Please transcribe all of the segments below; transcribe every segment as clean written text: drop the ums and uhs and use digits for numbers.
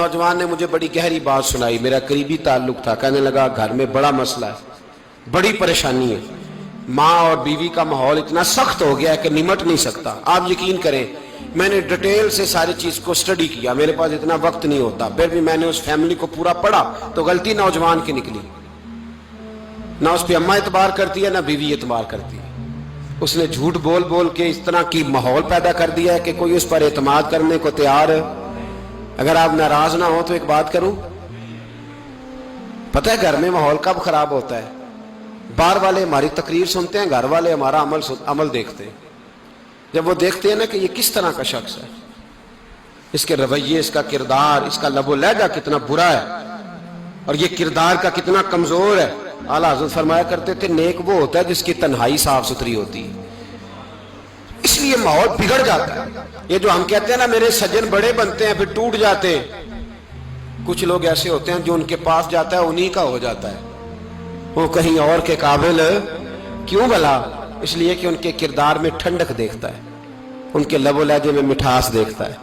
نوجوان نے مجھے بڑی گہری بات سنائی، میرا قریبی تعلق تھا. کہنے لگا گھر میں بڑا مسئلہ ہے، بڑی پریشانی ہے، ماں اور بیوی کا ماحول اتنا سخت ہو گیا ہے کہ نمٹ نہیں سکتا. آپ یقین کریں میں نے ڈیٹیل سے ساری چیز کو سٹڈی کیا، میرے پاس اتنا وقت نہیں ہوتا، پھر بھی میں نے اس فیملی کو پورا پڑھا تو غلطی نوجوان کی نکلی. نہ اس پہ اماں اعتبار کرتی ہے نہ بیوی اعتبار کرتی ہے. اس نے جھوٹ بول بول کے اس طرح کی ماحول پیدا کر دیا ہے کہ کوئی اس پر اعتماد کرنے کو تیار ہے. اگر آپ ناراض نہ ہو تو ایک بات کروں، پتہ ہے گھر میں ماحول کب خراب ہوتا ہے؟ باہر والے ہماری تقریر سنتے ہیں، گھر والے ہمارا عمل دیکھتے ہیں. جب وہ دیکھتے ہیں نا کہ یہ کس طرح کا شخص ہے، اس کے رویے، اس کا کردار، اس کا لب و لہجہ کتنا برا ہے اور یہ کردار کا کتنا کمزور ہے. اعلیٰ حضرت فرمایا کرتے تھے نیک وہ ہوتا ہے جس کی تنہائی صاف ستھری ہوتی ہے. اس لیے ماحول بگڑ جاتا ہے. یہ جو ہم کہتے ہیں نا میرے سجن بڑے بنتے ہیں پھر ٹوٹ جاتے ہیں، کچھ لوگ ایسے ہوتے ہیں جو ان کے پاس جاتا ہے انہی کا ہو جاتا ہے. وہ کہیں اور کے قابل کیوں بھلا؟ اس لیے کہ ان کے کردار میں ٹھنڈک دیکھتا ہے، ان کے لب و لہجے میں مٹھاس دیکھتا ہے،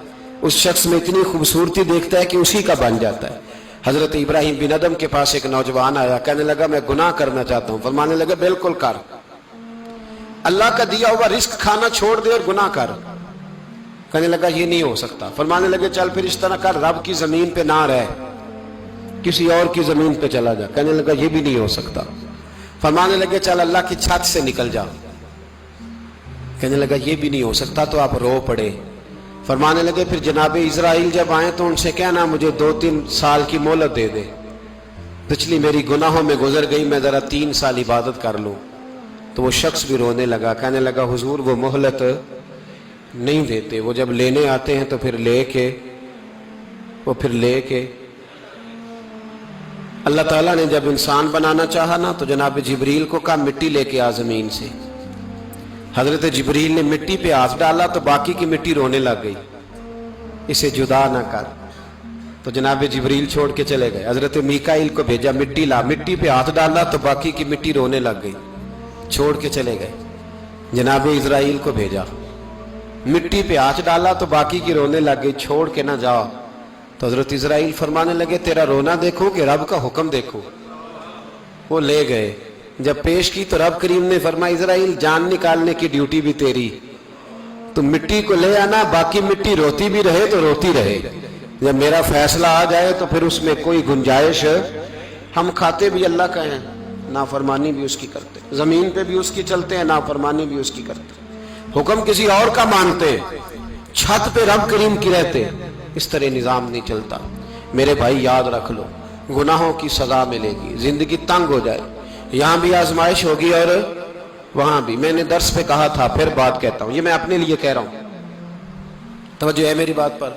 اس شخص میں اتنی خوبصورتی دیکھتا ہے کہ اسی کا بن جاتا ہے. حضرت ابراہیم بن ادم کے پاس ایک نوجوان آیا، کہنے لگا میں گناہ کرنا چاہتا ہوں. فرمانے لگا بالکل کر، اللہ کا دیا ہوا رزق کھانا چھوڑ دے اور گناہ کر. کہنے لگا یہ نہیں ہو سکتا. فرمانے لگے چل پھر اس طرح کر، رب کی زمین پہ نہ رہ، کسی اور کی زمین پہ چلا جا. کہنے لگا یہ بھی نہیں ہو سکتا. فرمانے لگے چل اللہ کی چھت سے نکل جا. کہنے لگا یہ بھی نہیں ہو سکتا. تو آپ رو پڑے. فرمانے لگے پھر جناب اسرائیل جب آئیں تو ان سے کہنا مجھے 2-3 سال کی مہلت دے دے، پچھلی میری گناہوں میں گزر گئی، میں ذرا 3 سال عبادت کر لوں. تو وہ شخص بھی رونے لگا، کہنے لگا حضور وہ مہلت نہیں دیتے، وہ جب لینے آتے ہیں تو پھر لے کے اللہ تعالیٰ نے جب انسان بنانا چاہا نا تو جناب جبریل کو کہا مٹی لے کے آ زمین سے. حضرت جبریل نے مٹی پہ ہاتھ ڈالا تو باقی کی مٹی رونے لگ گئی، اسے جدا نہ کر. تو جناب جبریل چھوڑ کے چلے گئے. حضرت میکائیل کو بھیجا مٹی لا، مٹی پہ ہاتھ ڈالا تو باقی کی مٹی رونے لگ گئی، چھوڑ کے چلے گئے. جناب اسرائیل کو بھیجا، مٹی پہ ہاتھ ڈالا تو باقی کی رونے لگ گئی، چھوڑ کے نہ جاؤ. تو حضرت اسرائیل فرمانے لگے تیرا رونا دیکھو کہ رب کا حکم دیکھو. وہ لے گئے، جب پیش کی تو رب کریم نے فرمایا اسرائیل جان نکالنے کی ڈیوٹی بھی تیری، تو مٹی کو لے آنا، باقی مٹی روتی بھی رہے تو روتی رہے. جب میرا فیصلہ آ جائے تو پھر اس میں کوئی گنجائش، ہم کھاتے بھی اللہ کا ہیں، نافرمانی بھی اس کی کرتے، زمین پہ بھی اس کی چلتے ہیں، نافرمانی بھی اس کی کرتے، حکم کسی اور کا مانتے، چھت پہ رب کریم کی رہتے. اس طرح نظام نہیں چلتا. میرے بھائی یاد رکھ لو گناہوں کی سزا ملے گی، زندگی تنگ ہو جائے، یہاں بھی آزمائش ہوگی اور وہاں بھی. میں نے درس پہ کہا تھا، پھر بات کہتا ہوں، یہ میں اپنے لیے کہہ رہا ہوں، توجہ ہے میری بات پر.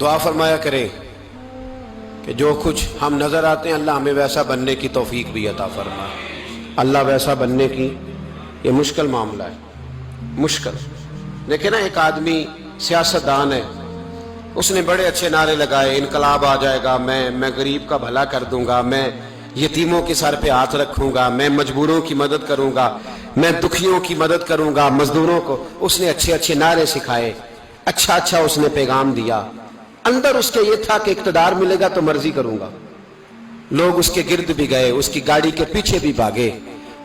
دعا فرمایا کرے کہ جو کچھ ہم نظر آتے ہیں اللہ ہمیں ویسا بننے کی توفیق بھی عطا فرمائے. اللہ ویسا بننے کی، یہ مشکل معاملہ ہے، مشکل. دیکھیں نا ایک آدمی سیاستدان ہے، اس نے بڑے اچھے نعرے لگائے، انقلاب آ جائے گا، میں غریب کا بھلا کر دوں گا، میں یتیموں کے سر پہ ہاتھ رکھوں گا، میں مجبوروں کی مدد کروں گا، میں دکھیوں کی مدد کروں گا، مزدوروں کو. اس نے اچھے اچھے نعرے سکھائے، اچھا اس نے پیغام دیا. اندر اس کے یہ تھا کہ اقتدار ملے گا تو مرضی کروں گا. لوگ اس کے گرد بھی گئے، اس کی گاڑی کے پیچھے بھی بھاگے،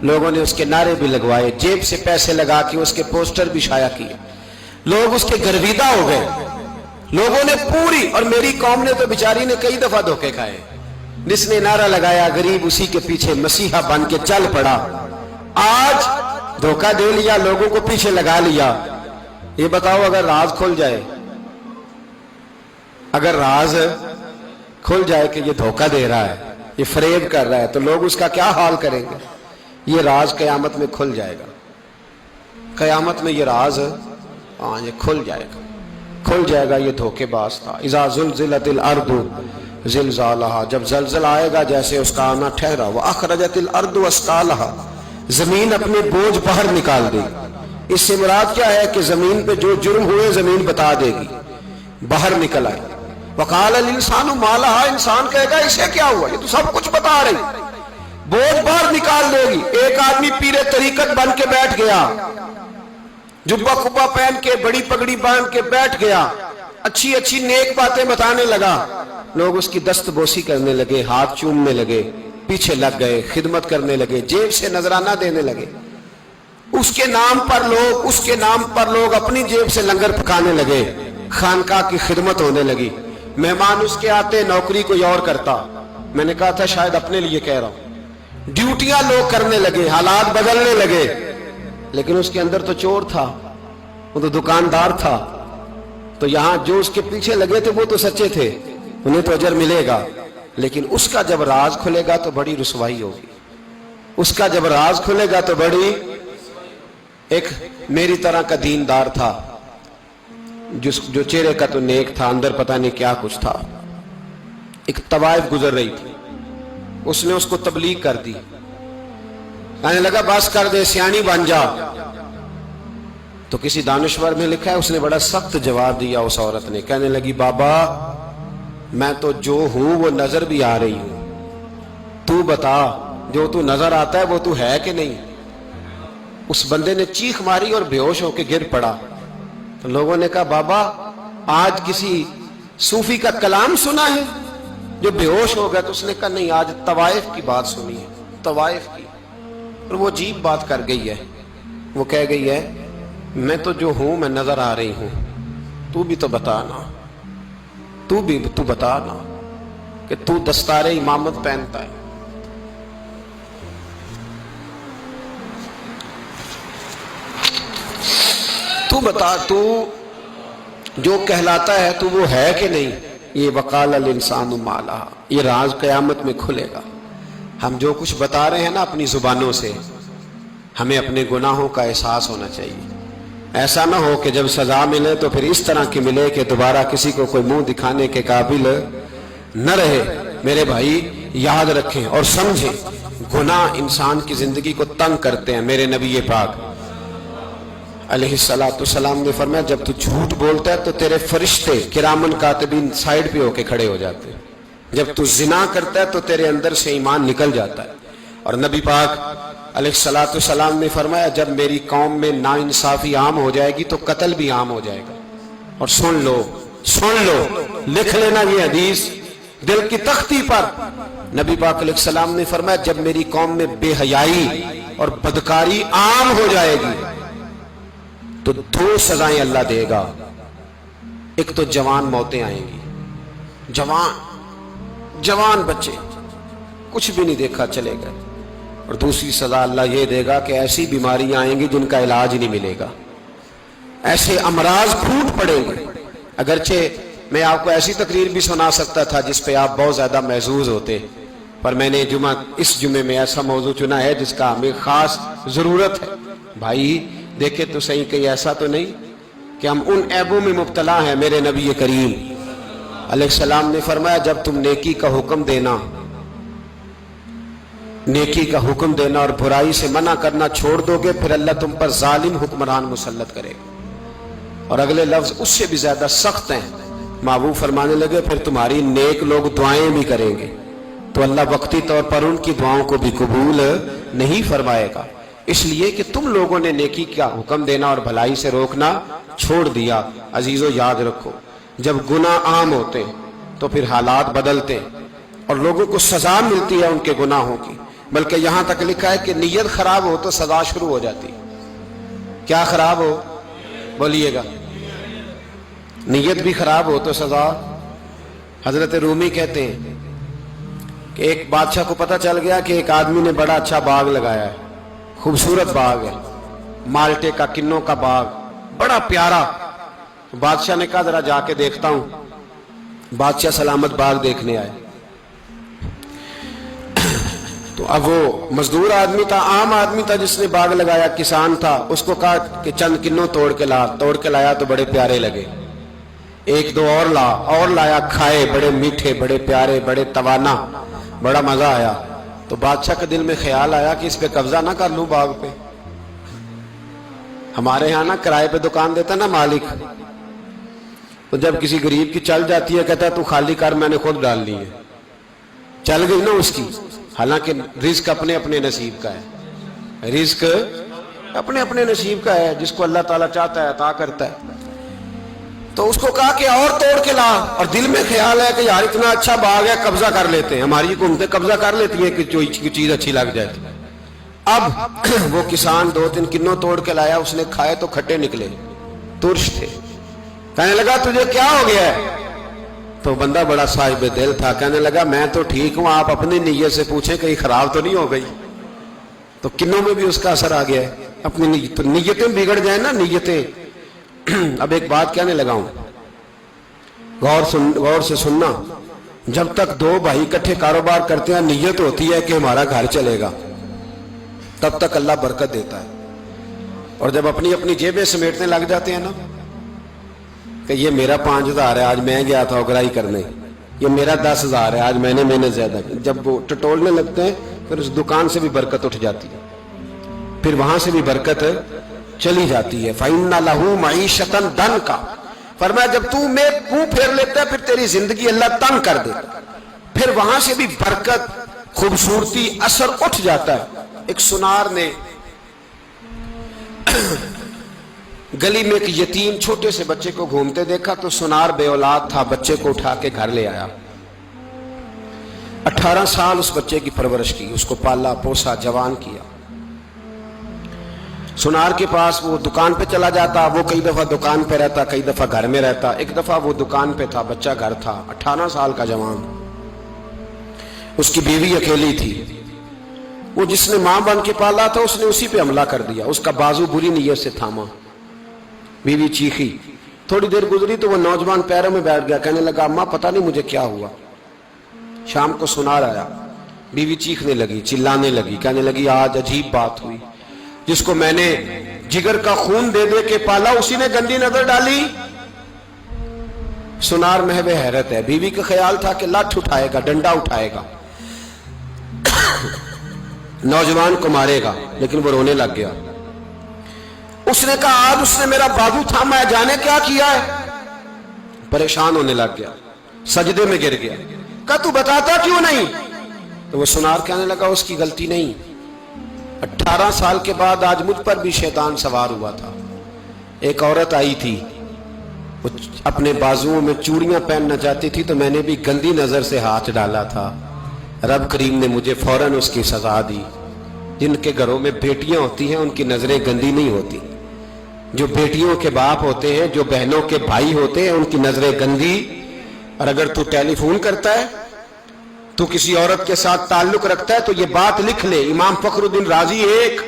لوگوں نے اس کے نعرے بھی لگوائے، جیب سے پیسے لگا کے اس کے پوسٹر بھی شائع کیے. لوگ اس کے گرویدہ ہو گئے، لوگوں نے پوری، اور میری قوم نے تو بیچاری نے کئی دفعہ دھوکے کھائے. جس نے نعرہ لگایا غریب اسی کے پیچھے مسیحا بن کے چل پڑا. آج دھوکہ دے لیا، لوگوں کو پیچھے لگا لیا. یہ بتاؤ اگر راز کھل جائے، اگر راز کھل جائے کہ یہ دھوکہ دے رہا ہے، یہ فریب کر رہا ہے، تو لوگ اس کا کیا حال کریں گے؟ یہ راز قیامت میں کھل جائے گا. قیامت میں یہ راز یہ کھل جائے گا. یہ دھوکے باز تھا. اذا زلزلت الارض زلزالها، جب زلزلہ آئے گا جیسے اس کا آنا ٹھہرا. واخرجت الارض اثقالها، زمین اپنے بوجھ باہر نکال دے گی. اس سے مراد کیا ہے کہ زمین پہ جو جرم ہوئے زمین بتا دے گی، باہر نکل آئے. وقال الانسان ما لها، انسان کہے گا اسے کیا ہوا، یہ تو سب کچھ بتا رہی. بوجھ باہر نکال دے گی. ایک آدمی پیر طریقت بن کے بیٹھ گیا، جبہ کبا پہن کے بڑی پگڑی باندھ کے بیٹھ گیا، اچھی اچھی نیک باتیں بتانے لگا، لوگ اس کی دست بوسی کرنے لگے، ہاتھ چومنے لگے، پیچھے لگ گئے، خدمت کرنے لگے، جیب سے نذرانہ دینے لگے۔ اس کے نام پر لوگ اپنی جیب سے لنگر پکانے لگے، خانقاہ کی خدمت ہونے لگی، مہمان اس کے آتے، نوکری کوئی اور کرتا۔ میں نے کہا تھا شاید اپنے لیے کہہ رہا ہوں، ڈیوٹیاں لوگ کرنے لگے، حالات بدلنے لگے، لیکن اس کے اندر تو چور تھا، وہ تو دکاندار تھا۔ تو یہاں جو اس کے پیچھے لگے تھے وہ تو سچے تھے، انہیں تو اجر ملے گا، لیکن اس کا جب راز کھلے گا تو بڑی رسوائی ہوگی۔ اس کا جب راز کھلے گا تو بڑی، ایک میری طرح کا دیندار تھا، جو چہرے کا تو نیک تھا، اندر پتہ نہیں کیا کچھ تھا۔ ایک طوائف گزر رہی تھی، اس نے اس کو تبلیغ کر دی، کہنے لگا بس کر دے، سیانی بن جا۔ تو کسی دانشور میں لکھا ہے اس نے بڑا سخت جواب دیا، اس عورت نے کہنے لگی بابا میں تو جو ہوں وہ نظر بھی آ رہی ہوں، تو بتا جو تو نظر آتا ہے وہ تو ہے کہ نہیں؟ اس بندے نے چیخ ماری اور بے ہوش ہو کے گر پڑا۔ تو لوگوں نے کہا بابا آج کسی صوفی کا کلام سنا ہے جو بے ہوش ہو گیا؟ تو اس نے کہا نہیں، آج طوائف کی بات سنی ہے، طوائف کی۔ اور وہ عجیب بات کر گئی ہے، وہ کہہ گئی ہے میں تو جو ہوں میں نظر آ رہی ہوں، تو بھی تو بتانا، تو بتانا کہ تو دستار امامت پہنتا ہے۔ تو بتا، تو جو کہلاتا ہے تو وہ ہے کہ نہیں؟ یہ وقال الانسان ما لہا، یہ راز قیامت میں کھلے گا۔ ہم جو کچھ بتا رہے ہیں نا اپنی زبانوں سے، ہمیں اپنے گناہوں کا احساس ہونا چاہیے۔ ایسا نہ ہو کہ جب سزا ملے تو پھر اس طرح کی ملے کہ دوبارہ کسی کو کوئی منہ دکھانے کے قابل نہ رہے۔ میرے بھائی یاد رکھیں اور سمجھیں، گناہ انسان کی زندگی کو تنگ کرتے ہیں۔ میرے نبی پاک علیہ السلام نے فرمایا جب تو جھوٹ بولتا ہے تو تیرے فرشتے کرامن کاتبین سائیڈ پہ ہو کے کھڑے ہو جاتے ہیں، جب تو زنا کرتا ہے تو تیرے اندر سے ایمان نکل جاتا ہے۔ اور نبی پاک علیہ السلام نے فرمایا جب میری قوم میں ناانصافی عام ہو جائے گی تو قتل بھی عام ہو جائے گا۔ اور سن لو، لکھ لینا یہ حدیث دل کی تختی پر۔ نبی پاک علیہ السلام نے فرمایا جب میری قوم میں بے حیائی اور بدکاری عام ہو جائے گی تو دو سزائیں اللہ دے گا، ایک تو جوان موتیں آئیں گی، جوان بچے کچھ بھی نہیں دیکھا چلے گئے، اور دوسری سزا اللہ یہ دے گا کہ ایسی بیماریاں آئیں گی جن کا علاج نہیں ملے گا، ایسے امراض پھوٹ پڑیں گے۔ اگرچہ میں آپ کو ایسی تقریر بھی سنا سکتا تھا جس پہ آپ بہت زیادہ محظوظ ہوتے، پر میں نے اس جمعے میں ایسا موضوع چنا ہے جس کا ہمیں خاص ضرورت ہے۔ بھائی دیکھے تو صحیح، کہیں ایسا تو نہیں کہ ہم ان عیبوں میں مبتلا ہیں۔ میرے نبی کریم علیہ السلام نے فرمایا جب تم نیکی کا حکم دینا اور برائی سے منع کرنا چھوڑ دو گے پھر اللہ تم پر ظالم حکمران مسلط کرے گا۔ اور اگلے لفظ اس سے بھی زیادہ سخت ہیں، محبوب فرمانے لگے پھر تمہاری نیک لوگ دعائیں بھی کریں گے تو اللہ وقتی طور پر ان کی دعاؤں کو بھی قبول نہیں فرمائے گا، اس لیے کہ تم لوگوں نے نیکی کا حکم دینا اور بھلائی سے روکنا چھوڑ دیا۔ عزیزو یاد رکھو جب گناہ عام ہوتے تو پھر حالات بدلتے اور لوگوں کو سزا ملتی ہے ان کے گناہوں کی، بلکہ یہاں تک لکھا ہے کہ نیت خراب ہو تو سزا شروع ہو جاتی۔ کیا خراب ہو؟ بولیے گا۔ نیت بھی خراب ہو تو سزا۔ حضرت رومی کہتے ہیں کہ ایک بادشاہ کو پتہ چل گیا کہ ایک آدمی نے بڑا اچھا باغ لگایا ہے، خوبصورت باغ ہے، مالٹے کا، کنوں کا باغ، بڑا پیارا۔ بادشاہ نے کہا ذرا جا کے دیکھتا ہوں۔ بادشاہ سلامت باغ دیکھنے آئے تو اب وہ مزدور آدمی تھا، عام آدمی تھا جس نے باغ لگایا، کسان تھا، اس کو کہا کہ چند کنوں توڑ کے لایا تو بڑے پیارے لگے، ایک دو اور لایا، کھائے، بڑے میٹھے، بڑے پیارے، بڑے توانا، بڑا مزہ آیا۔ تو بادشاہ کے دل میں خیال آیا کہ اس پہ قبضہ نہ کر لوں باغ پہ۔ ہمارے یہاں نا کرائے پہ دکان دیتا نا مالک، تو جب کسی غریب کی چل جاتی ہے کہتا ہے تو خالی کر، میں نے خود ڈال لی ہے، چل گئی نا اس کی۔ حالانکہ رزق اپنے اپنے نصیب کا ہے، رزق اپنے اپنے نصیب کا ہے، جس کو اللہ تعالیٰ چاہتا ہے عطا کرتا ہے۔ تو اس کو کہا کہ اور توڑ کے لا، اور دل میں خیال ہے کہ یار اتنا اچھا باغ ہے، قبضہ کر لیتے ہیں، ہماری حکومتیں قبضہ کر لیتی ہیں کہ کوئی چیز اچھی لگ جائے۔ اب وہ کسان 2-3 کنوں توڑ کے لایا، اس نے کھائے تو کھٹے نکلے، ترش تھے۔ کہنے لگا تجھے کیا ہو گیا ہے؟ تو بندہ بڑا صاحب دل تھا، کہنے لگا میں تو ٹھیک ہوں، آپ اپنی نیت سے پوچھیں کہیں خراب تو نہیں ہو گئی۔ تو کنوں میں بھی اس کا اثر آ گیا ہے، اپنی نیت، تو نیتیں بگڑ جائیں نا، نیتیں۔ اب ایک بات کہنے لگا ہوں، غور سے سننا، جب تک 2 بھائی اکٹھے کاروبار کرتے ہیں، نیت ہوتی ہے کہ ہمارا گھر چلے گا، تب تک اللہ برکت دیتا ہے۔ اور جب اپنی اپنی جیبیں سمیٹنے لگ جاتے ہیں نا کہ یہ میرا 5,000 ہے، آج میں گیا تھا اگرائی کرنے، یہ میرا 10,000 ہے، آج میں نے محنت زیادہ کی، جب وہ ٹٹولنے لگتے ہیں پھر اس دکان سے بھی برکت اٹھ جاتی ہے، پھر وہاں سے بھی برکت چلی جاتی ہے۔ فَإِنَّ لَهُ مَعِيشَةً ضَنْكَ، فرمایا جب تو میں منہ پھیر لیتا ہے پھر تیری زندگی اللہ تنگ کر دیتا، پھر وہاں سے بھی برکت، خوبصورتی، اثر اٹھ جاتا ہے۔ ایک سنار نے گلی میں ایک یتیم چھوٹے سے بچے کو گھومتے دیکھا تو سنار بے اولاد تھا، بچے کو اٹھا کے گھر لے آیا، 18 سال اس بچے کی پرورش کی، اس کو پالا پوسا، جوان کیا۔ سنار کے پاس وہ دکان پہ چلا جاتا، وہ کئی دفعہ دکان پہ رہتا، کئی دفعہ گھر میں رہتا۔ ایک دفعہ وہ دکان پہ تھا، بچہ گھر تھا، 18 سال کا جوان، اس کی بیوی اکیلی تھی۔ وہ جس نے ماں بن کے پالا تھا اس نے اسی پہ حملہ کر دیا، اس کا بازو بری نیت سے تھاما، بیوی چیخی۔ تھوڑی دیر گزری تو وہ نوجوان پیروں میں بیٹھ گیا، کہنے لگا اماں پتہ نہیں مجھے کیا ہوا۔ شام کو سنار آیا، بیوی چیخنے لگی، چلانے لگی، کہنے لگی آج عجیب بات ہوئی، جس کو میں نے جگر کا خون دے دے کے پالا اسی نے گندی نظر ڈالی۔ سنار محو حیرت ہے، بیوی کا خیال تھا کہ لٹھ اٹھائے گا، ڈنڈا اٹھائے گا، نوجوان کو مارے گا، لیکن وہ رونے لگ گیا۔ اس نے کہا آج اس نے میرا بازو تھاما ہے، جانے کیا کیا ہے؟ پریشان ہونے لگ گیا، سجدے میں گر گیا، کہا تو بتاتا کیوں نہیں؟ تو وہ سنار کہنے لگا اس کی غلطی نہیں، 18 سال کے بعد آج مجھ پر بھی شیطان سوار ہوا تھا۔ ایک عورت آئی تھی، وہ اپنے بازوؤں میں چوڑیاں پہننا چاہتی تھی تو میں نے بھی گندی نظر سے ہاتھ ڈالا تھا، رب کریم نے مجھے فوراً اس کی سزا دی۔ جن کے گھروں میں بیٹیاں ہوتی ہیں ان کی نظریں گندی نہیں ہوتی، جو بیٹیوں کے باپ ہوتے ہیں، جو بہنوں کے بھائی ہوتے ہیں، ان کی نظریں گندی۔ اور اگر تو ٹیلی فون کرتا ہے، تو کسی عورت کے ساتھ تعلق رکھتا ہے تو یہ بات لکھ لے، امام فخر الدین رازی 1،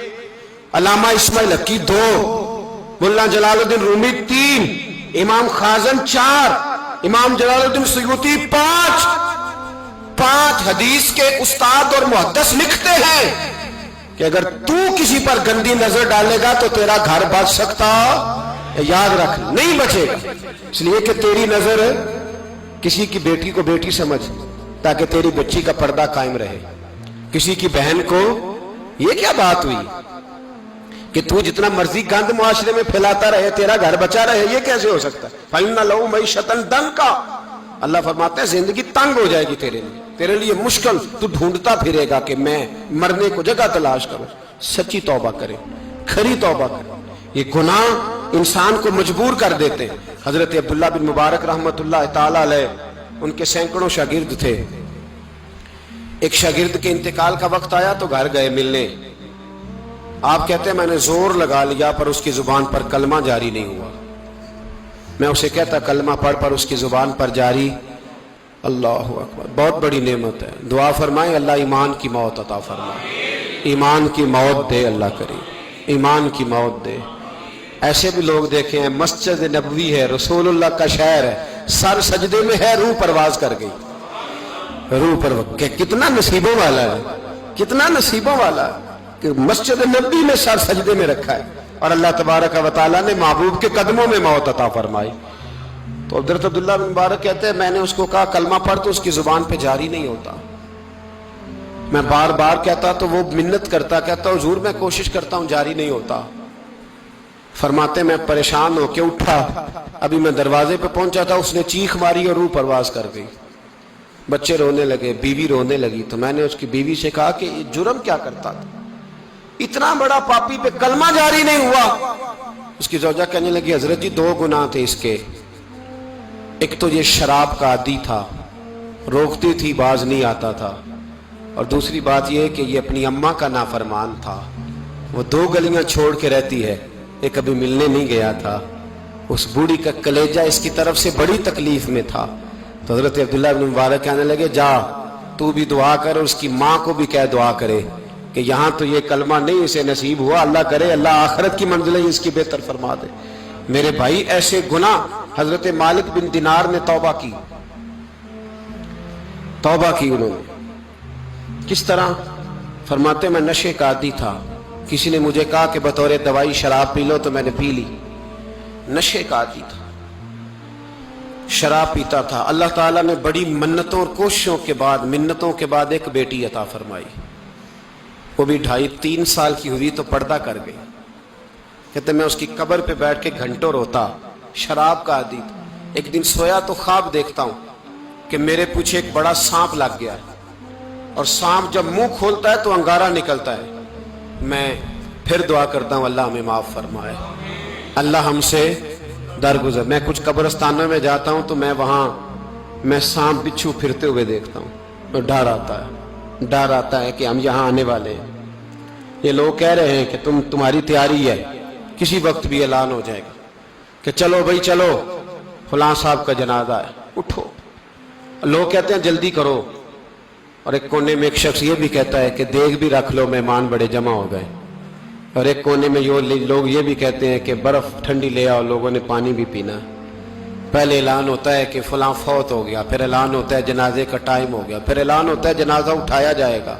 علامہ اسماعیل حقی 2، ملا جلال الدین رومی 3، امام خازن 4، امام جلال الدین سیوطی 5 حدیث کے استاد اور محدث لکھتے ہیں کہ اگر تو کسی پر گندی نظر ڈالے گا تو تیرا گھر بچ سکتا، یاد رکھ نہیں بچے گا، اس لیے کہ تیری نظر کسی کی بیٹی کو بیٹی سمجھ تاکہ تیری بچی کا پردہ قائم رہے، کسی کی بہن کو۔ یہ کیا بات ہوئی کہ تو جتنا مرضی گند معاشرے میں پھیلاتا رہے تیرا گھر بچا رہے؟ یہ کیسے ہو سکتا ہے؟ فَإِنَّ لَهُ مَعِيشَةً ضَنْكَ، اللہ فرماتے ہیں زندگی تنگ ہو جائے گی تیرے لیے مشکل، تو ڈھونڈتا پھرے گا کہ میں مرنے کو جگہ تلاش کروں۔ سچی توبہ کرے، کھری توبہ کرے۔ یہ گناہ انسان کو مجبور کر دیتے ہیں۔ حضرت عبداللہ بن مبارک رحمت اللہ تعالی علیہ، ان کے سینکڑوں شاگرد تھے، ایک شاگرد کے انتقال کا وقت آیا تو گھر گئے ملنے۔ آپ کہتے ہیں میں نے زور لگا لیا پر اس کی زبان پر کلمہ جاری نہیں ہوا۔ میں اسے کہتا کلمہ پڑھ پر اس کی زبان پر جاری۔ اللہ اکبر، بہت بڑی نعمت ہے، دعا فرمائیں اللہ ایمان کی موت عطا فرمائے، ایمان کی موت دے اللہ کریم، ایمان کی موت دے۔ ایسے بھی لوگ دیکھے ہیں، مسجد نبوی ہے، رسول اللہ کا شہر ہے، سر سجدے میں ہے، روح پرواز کر گئی، روح پرواز، کتنا نصیبوں والا ہے، کتنا نصیبوں والا ہے کہ مسجد نبوی میں سر سجدے میں رکھا ہے، اور اللہ تبارک و تعالیٰ نے محبوب کے قدموں میں موت عطا فرمائی۔ تو حضرت عبداللہ بن مبارک کہتے ہیں میں نے اس کو کہا کلمہ پڑھ تو اس کی زبان پہ جاری نہیں ہوتا۔ میں بار بار کہتا تو وہ منت کرتا، کہتا حضور میں کوشش کرتا ہوں جاری نہیں ہوتا۔ فرماتے میں پریشان ہو کے اٹھا، ابھی میں دروازے پہ پہنچا تھا، اس نے چیخ ماری اور روح پرواز کر گئی۔ بچے رونے لگے، بیوی رونے لگی، تو میں نے اس کی بیوی سے کہا کہ یہ جرم کیا کرتا تھا، اتنا بڑا پاپی پہ کلمہ جاری نہیں ہوا۔ اس کی زوجہ کہنے لگی حضرت جی 2 گناہ تھے اس کے، ایک تو یہ شراب کا عادی تھا، روکتی تھی باز نہیں آتا تھا، اور دوسری بات یہ کہ یہ اپنی اماں کا نافرمان تھا۔ وہ 2 گلیاں چھوڑ کے رہتی ہے، یہ کبھی ملنے نہیں گیا تھا۔ اس بوڑھی کا کلیجہ اس کی طرف سے بڑی تکلیف میں تھا، تو حضرت عبداللہ بن مبارک کہنے لگے جا تو بھی دعا کر، اور اس کی ماں کو بھی کہہ دعا کرے کہ یہاں تو یہ کلمہ نہیں اسے نصیب ہوا، اللہ کرے اللہ آخرت کی منزلیں اس کی بہتر فرما دے۔ میرے بھائی ایسے گناہ حضرت مالک بن دینار نے توبہ کی انہوں نے۔ کس طرح؟ فرماتے میں نشے کا عادی تھا، کسی نے مجھے کہا کہ بطور دوائی شراب پی لو تو میں نے پی لی۔ نشے کا عادی تھا، شراب پیتا تھا۔ اللہ تعالیٰ نے بڑی منتوں اور کوششوں کے بعد، منتوں کے بعد ایک بیٹی عطا فرمائی، وہ بھی 2.5-3 سال کی ہوئی تو پردہ کر گئی۔ کہتے میں اس کی قبر پہ بیٹھ کے گھنٹوں روتا، شراب کا عادی تھا۔ ایک دن سویا تو خواب دیکھتا ہوں کہ میرے پیچھے ایک بڑا سانپ لگ گیا، اور سانپ جب منہ کھولتا ہے تو انگارہ نکلتا ہے۔ میں پھر دعا کرتا ہوں اللہ ہمیں معاف فرمائے، اللہ ہم سے درگزر۔ میں کچھ قبرستانوں میں جاتا ہوں تو میں سانپ بچھو پھرتے ہوئے دیکھتا ہوں، تو ڈر آتا ہے کہ ہم یہاں آنے والے ہیں۔ یہ لوگ کہہ رہے ہیں کہ تمہاری تیاری ہے، کسی وقت بھی اعلان ہو جائے گا کہ چلو بھائی چلو فلاں صاحب کا جنازہ ہے، اٹھو۔ لوگ کہتے ہیں جلدی کرو، اور ایک کونے میں ایک شخص یہ بھی کہتا ہے کہ دیگ بھی رکھ لو، مہمان بڑے جمع ہو گئے۔ اور ایک کونے میں لوگ یہ بھی کہتے ہیں کہ برف ٹھنڈی لے آؤ، لوگوں نے پانی بھی پینا۔ پہلے اعلان ہوتا ہے کہ فلاں فوت ہو گیا، پھر اعلان ہوتا ہے جنازے کا ٹائم ہو گیا، پھر اعلان ہوتا ہے جنازہ اٹھایا جائے گا،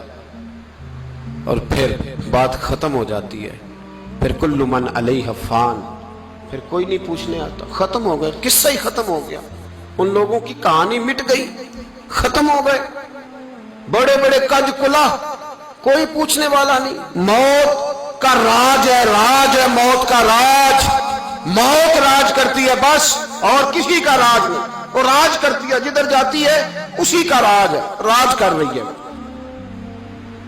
اور پھر بات ختم ہو جاتی ہے۔ پھر کل من علیہ فان، پھر کوئی نہیں پوچھنے آتا، ختم ہو گئے، قصہ ہی ختم ہو گیا، ان لوگوں کی کہانی مٹ گئی، ختم ہو گئے۔ بڑے بڑے کج کلا، کوئی پوچھنے والا نہیں۔ موت کا راج ہے موت کا راج، موت راج کرتی ہے بس، اور کسی کا راج نہیں۔ وہ راج کرتی ہے، جدھر جاتی ہے اسی کا راج ہے، راج کر رہی ہے۔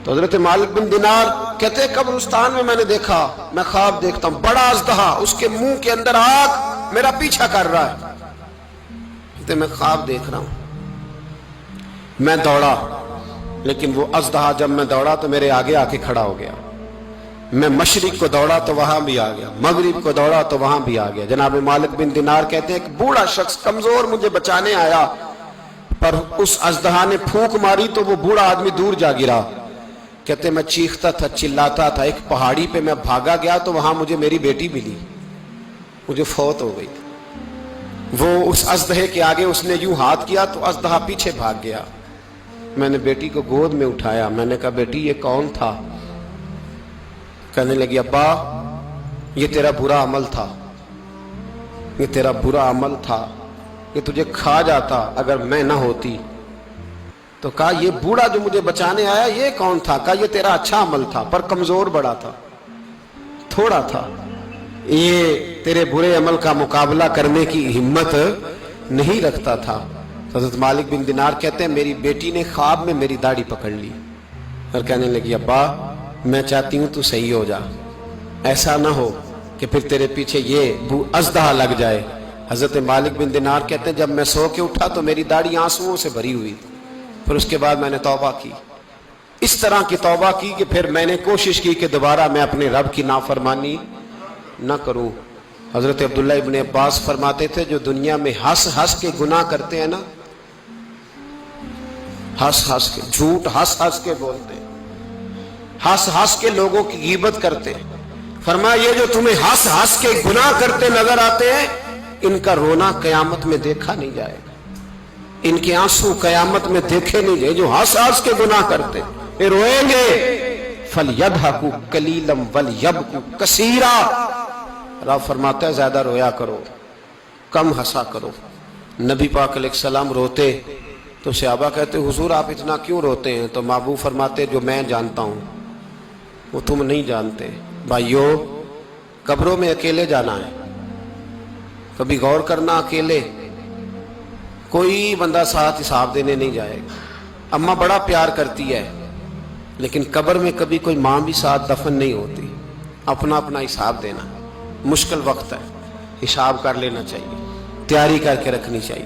تو حضرت مالک بن دینار کہتے ہیں قبرستان میں میں نے دیکھا، میں خواب دیکھتا ہوں بڑا اژدہا، اس کے منہ کے اندر آگ میرا پیچھا کر رہا ہے۔ کہتے ہیں میں خواب دیکھ رہا ہوں، میں دوڑا، لیکن وہ اژدہا جب میں دوڑا تو میرے آگے آ کے کھڑا ہو گیا۔ میں مشرق کو دوڑا تو وہاں بھی آ گیا، مغرب کو دوڑا تو وہاں بھی آ گیا۔ جناب مالک بن دینار کہتے ہیں ایک بوڑھا شخص کمزور مجھے بچانے آیا، پر اس اژدہا نے پھونک ماری تو وہ بوڑھا آدمی دور جا گرا۔ کہتے میں چیختا تھا، چلاتا تھا، ایک پہاڑی پہ میں بھاگا گیا تو وہاں مجھے میری بیٹی ملی، مجھے فوت ہو گئی۔ وہ اس اژدہے کے آگے اس نے یوں ہاتھ کیا تو اژدہا پیچھے بھاگ گیا۔ میں نے بیٹی کو گود میں اٹھایا، میں نے کہا بیٹی یہ کون تھا؟ کہنے لگی ابا یہ تیرا برا عمل تھا، یہ تیرا برا عمل تھا، یہ تجھے کھا جاتا اگر میں نہ ہوتی۔ تو کہا یہ بوڑھا جو مجھے بچانے آیا یہ کون تھا؟ کہا یہ تیرا اچھا عمل تھا، پر کمزور بڑا تھا، تھوڑا تھا، یہ تیرے برے عمل کا مقابلہ کرنے کی ہمت نہیں رکھتا تھا۔ حضرت مالک بن دینار کہتے ہیں میری بیٹی نے خواب میں میری داڑھی پکڑ لی اور کہنے لگی ابا میں چاہتی ہوں تو صحیح ہو جا، ایسا نہ ہو کہ پھر تیرے پیچھے یہ اژدہا لگ جائے۔ حضرت مالک بن دینار کہتے ہیں جب میں سو کے اٹھا تو میری داڑھی آنسوؤں سے بھری ہوئی، پھر اس کے بعد میں نے توبہ کی، اس طرح کی توبہ کی کہ پھر میں نے کوشش کی کہ دوبارہ میں اپنے رب کی نافرمانی نہ کروں۔ حضرت عبداللہ ابن عباس فرماتے تھے جو دنیا میں ہنس ہنس کے گناہ کرتے ہیں نا، ہنس ہنس کے جھوٹ ہنس ہنس کے بولتے، ہنس ہنس کے لوگوں کی غیبت کرتے، فرمایا یہ جو تمہیں ہنس ہنس کے گناہ کرتے نظر آتے ہیں ان کا رونا قیامت میں دیکھا نہیں جائے گا، ان کے آنسو قیامت میں دیکھے نہیں جائے۔ جو ہنس ہنس کے گناہ کرتے یہ روئیں گے، فَلْيَضْحَكُوا قَلِيلًا وَلْيَبْكُوا كَثِيرًا، رب فرماتا ہے زیادہ رویا کرو، کم ہنسا کرو۔ نبی پاک علیہ السلام روتے تو صحابہ کہتے حضور آپ اتنا کیوں روتے ہیں؟ تو محبوب فرماتے جو میں جانتا ہوں وہ تم نہیں جانتے۔ بھائیو قبروں میں اکیلے جانا ہے، کبھی غور کرنا، اکیلے کوئی بندہ ساتھ حساب دینے نہیں جائے گا۔ اماں بڑا پیار کرتی ہے لیکن قبر میں کبھی کوئی ماں بھی ساتھ دفن نہیں ہوتی، اپنا اپنا حساب دینا، مشکل وقت ہے، حساب کر لینا چاہیے، تیاری کر کے رکھنی چاہیے۔